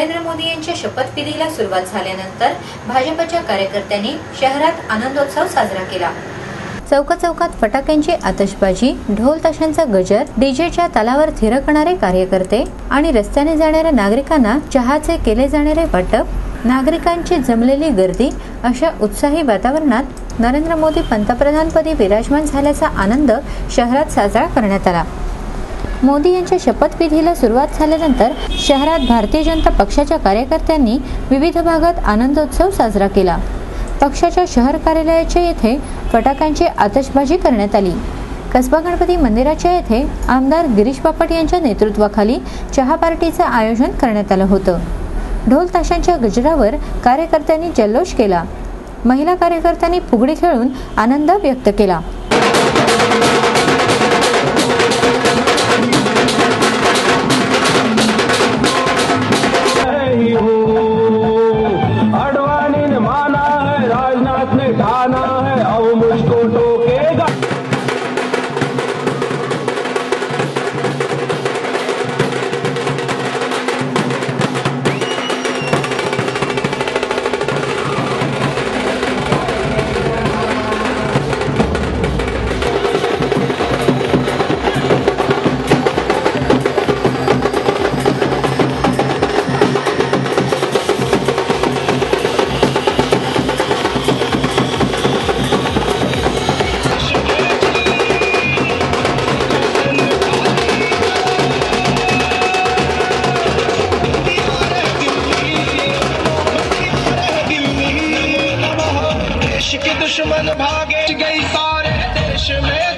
नरेंद्र मोदी यांच्या शपथविधीला सुरुवात झाल्यानंतर भाजपच्या कार्यकर्त्यांनी शहरात आनंदोत्सव साजरा केला। चौकात फटाक्यांची आतषबाजी, ढोल ताशांचा गजर, डीजेच्या तालावर थिरकणारे कार्यकर्ते आणि रस्त्याने जाणाऱ्या नागरिकांना चहाचे केले जाणारे वाटप, नागरिकांची जमलेली गर्दी अशा उत्साही वातावरणात नरेंद्र मोदी पंतप्रधानपदी विराजमान झाल्याचा आनंद शहरात साजरा करण्यात आला। मोदी यांच्या शपथविधीला सुरुवात झाल्यानंतर शहरात भारतीय जनता पक्षाच्या कार्यकर्त्यांनी विविध भागात आनंदोत्सव साजरा केला। पक्षाच्या शहर कार्यालयाच्या येथे फटाक्यांची आतषबाजी करण्यात आली। कसबा गणपती मंदिराच्या येथे आमदार गिरीश बापट यांच्या नेतृत्वाखाली चहा पार्टीचे आयोजन करण्यात आलं होतं। ढोल ताशांच्या गजरावर कार्यकर्त्यांनी जल्लोष केला। महिला कार्यकर्त्यांनी फुगडी खेळून आनंद व्यक्त केला। दुश्मन भागे गई सारे देश में।